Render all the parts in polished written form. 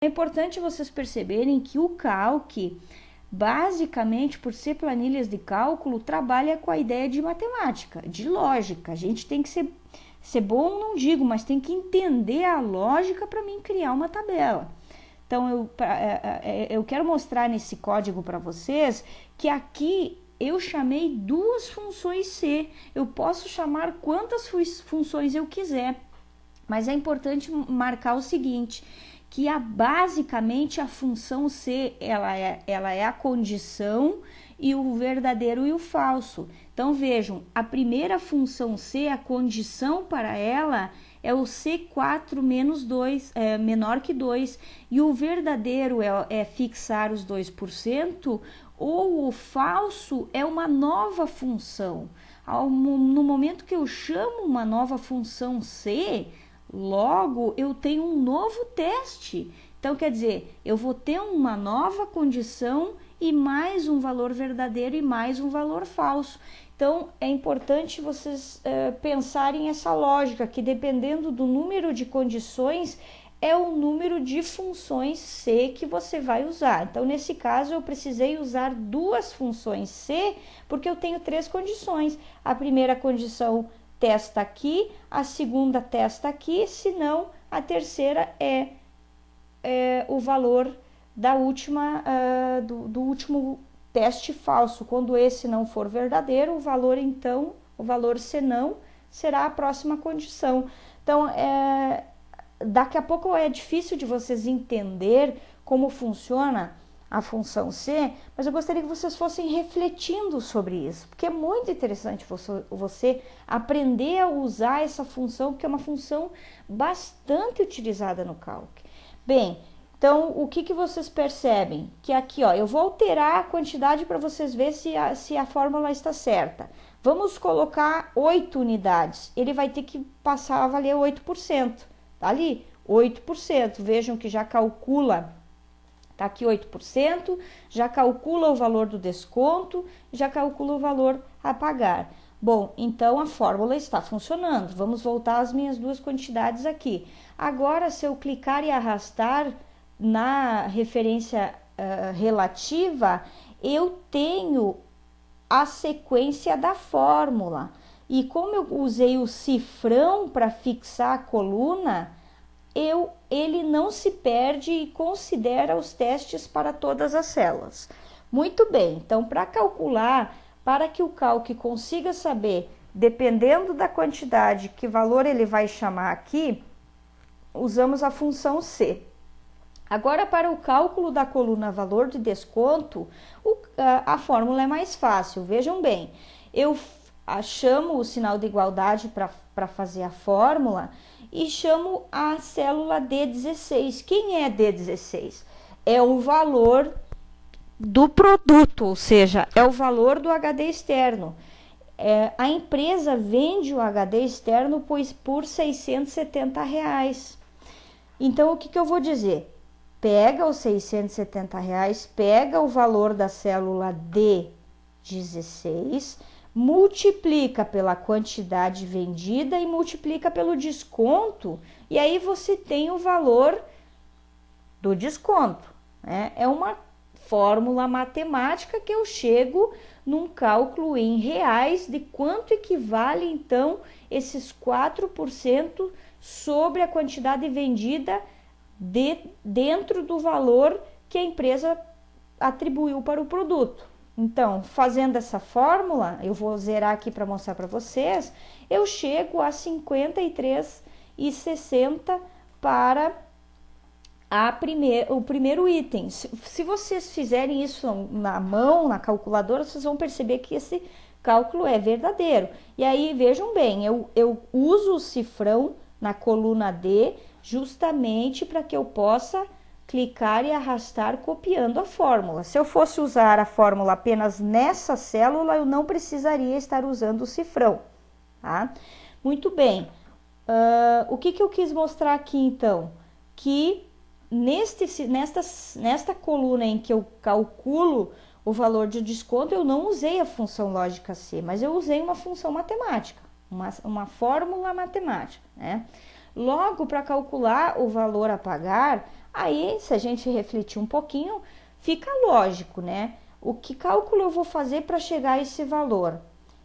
É importante vocês perceberem que o Calc, basicamente, por ser planilhas de cálculo, trabalha com a ideia de matemática, de lógica. A gente tem que ser bom, não digo, mas tem que entender a lógica para mim criar uma tabela. Então, eu quero mostrar nesse código para vocês que aqui eu chamei duas funções C. Eu posso chamar quantas funções eu quiser, mas é importante marcar o seguinte, que basicamente a função C, ela é a condição e o verdadeiro e o falso. Então, vejam, a primeira função C, a condição para ela é o C4 menos 2, menor que 2, e o verdadeiro é fixar os 2%, ou o falso é uma nova função. No momento que eu chamo uma nova função C, logo eu tenho um novo teste. Então, quer dizer, eu vou ter uma nova condição e mais um valor verdadeiro e mais um valor falso. Então, é importante vocês pensarem essa lógica, que dependendo do número de condições, é o número de funções C que você vai usar. Então, nesse caso, eu precisei usar duas funções C, porque eu tenho três condições. A primeira condição testa aqui, a segunda testa aqui, senão a terceira é o valor da última, do último teste falso. Quando esse não for verdadeiro, o valor então, o valor senão, será a próxima condição. Então, daqui a pouco é difícil de vocês entender como funciona a função C, mas eu gostaria que vocês fossem refletindo sobre isso, porque é muito interessante você aprender a usar essa função, porque é uma função bastante utilizada no Calc. Bem, então, o que vocês percebem? Que aqui, ó, eu vou alterar a quantidade para vocês verem se a fórmula está certa. Vamos colocar 8 unidades. Ele vai ter que passar a valer 8%. Tá ali? 8%. Vejam que já calcula, tá aqui 8%, já calcula o valor do desconto, já calcula o valor a pagar. Bom, então a fórmula está funcionando. Vamos voltar às minhas duas quantidades aqui. Agora, se eu clicar e arrastar na referência relativa, eu tenho a sequência da fórmula. E como eu usei o cifrão para fixar a coluna, ele não se perde e considera os testes para todas as células. Muito bem, então para calcular, para que o Calc consiga saber, dependendo da quantidade, que valor ele vai chamar aqui, usamos a função C. Agora, para o cálculo da coluna valor de desconto, a fórmula é mais fácil. Vejam bem, eu chamo o sinal de igualdade para fazer a fórmula e chamo a célula D16. Quem é D16? É o valor do produto, ou seja, é o valor do HD externo. A empresa vende o HD externo por R$670. Então, o que eu vou dizer? Pega os R$670, pega o valor da célula D16, multiplica pela quantidade vendida e multiplica pelo desconto, e aí você tem o valor do desconto, né? É uma fórmula matemática que eu chego num cálculo em reais de quanto equivale, então, esses 4% sobre a quantidade vendida dentro do valor que a empresa atribuiu para o produto. Então, fazendo essa fórmula, eu vou zerar aqui para mostrar para vocês, eu chego a 53,60 para o primeiro item. Se vocês fizerem isso na mão, na calculadora, vocês vão perceber que esse cálculo é verdadeiro. E aí, vejam bem, eu uso o cifrão na coluna D justamente para que eu possa clicar e arrastar copiando a fórmula. Se eu fosse usar a fórmula apenas nessa célula, eu não precisaria estar usando o cifrão, tá? Muito bem. O que eu quis mostrar aqui, então? Que nesta coluna em que eu calculo o valor de desconto, eu não usei a função lógica C, mas eu usei uma função matemática, uma fórmula matemática, né? Logo, para calcular o valor a pagar, Aí, se a gente refletir um pouquinho, fica lógico, né? O que cálculo eu vou fazer para chegar a esse valor?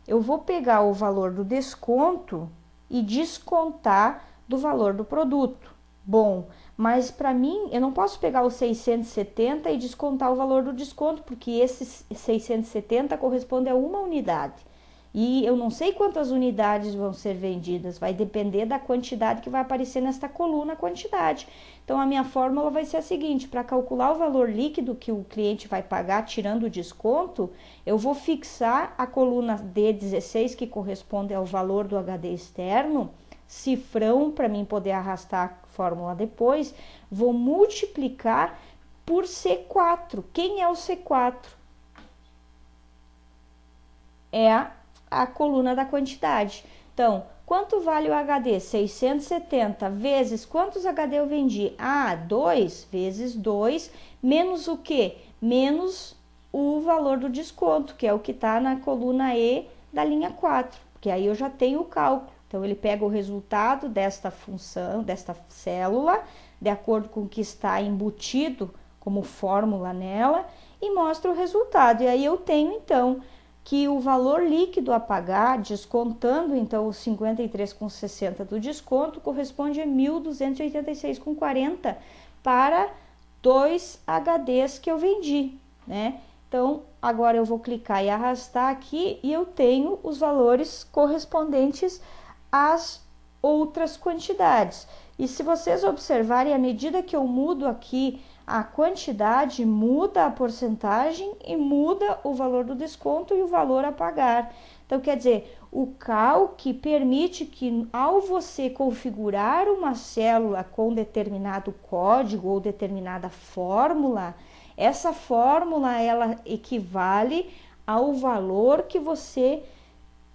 Eu vou pegar o valor do desconto e descontar do valor do produto. Bom, mas para mim, eu não posso pegar os 670 e descontar o valor do desconto, porque esses 670 corresponde a uma unidade. E eu não sei quantas unidades vão ser vendidas, vai depender da quantidade que vai aparecer nesta coluna, a quantidade. Então, a minha fórmula vai ser a seguinte: para calcular o valor líquido que o cliente vai pagar tirando o desconto, eu vou fixar a coluna D16, que corresponde ao valor do HD externo, cifrão, para mim poder arrastar a fórmula depois, vou multiplicar por C4. Quem é o C4? É a coluna da quantidade. Então, quanto vale o HD? 670 vezes quantos HD eu vendi? 2 vezes 2, menos o quê? Menos o valor do desconto, que é o que está na coluna E da linha 4, porque aí eu já tenho o cálculo. Então, ele pega o resultado desta função, desta célula, de acordo com o que está embutido como fórmula nela, e mostra o resultado. E aí eu tenho, então, que o valor líquido a pagar, descontando então os 53,60 do desconto, corresponde a 1.286,40 para 2 HDs que eu vendi, né? Então, agora eu vou clicar e arrastar aqui e eu tenho os valores correspondentes às outras quantidades. E se vocês observarem, à medida que eu mudo aqui a quantidade, muda a porcentagem e muda o valor do desconto e o valor a pagar. Então, quer dizer, o calque permite que, ao você configurar uma célula com determinado código ou determinada fórmula, essa fórmula ela equivale ao valor que você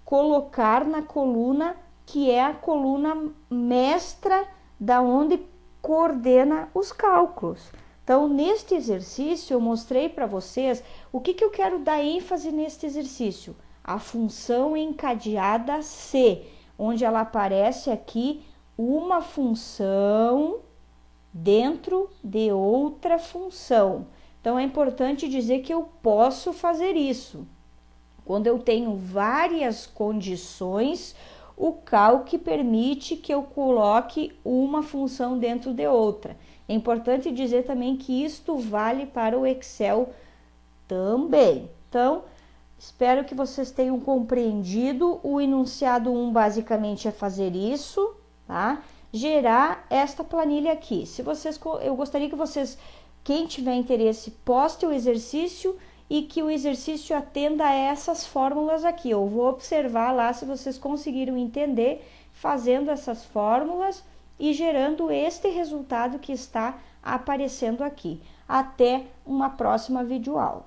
colocar na coluna, que é a coluna mestra da onde coordena os cálculos. Então, neste exercício, eu mostrei para vocês o que eu quero dar ênfase neste exercício. A função encadeada C, onde ela aparece aqui uma função dentro de outra função. Então, é importante dizer que eu posso fazer isso. Quando eu tenho várias condições, o calque permite que eu coloque uma função dentro de outra. É importante dizer também que isto vale para o Excel também. Então, espero que vocês tenham compreendido. O enunciado 1 basicamente é fazer isso, tá? Gerar esta planilha aqui. Eu gostaria que vocês, quem tiver interesse, poste o exercício e que o exercício atenda a essas fórmulas aqui. Eu vou observar lá se vocês conseguiram entender fazendo essas fórmulas e gerando este resultado que está aparecendo aqui. Até uma próxima videoaula.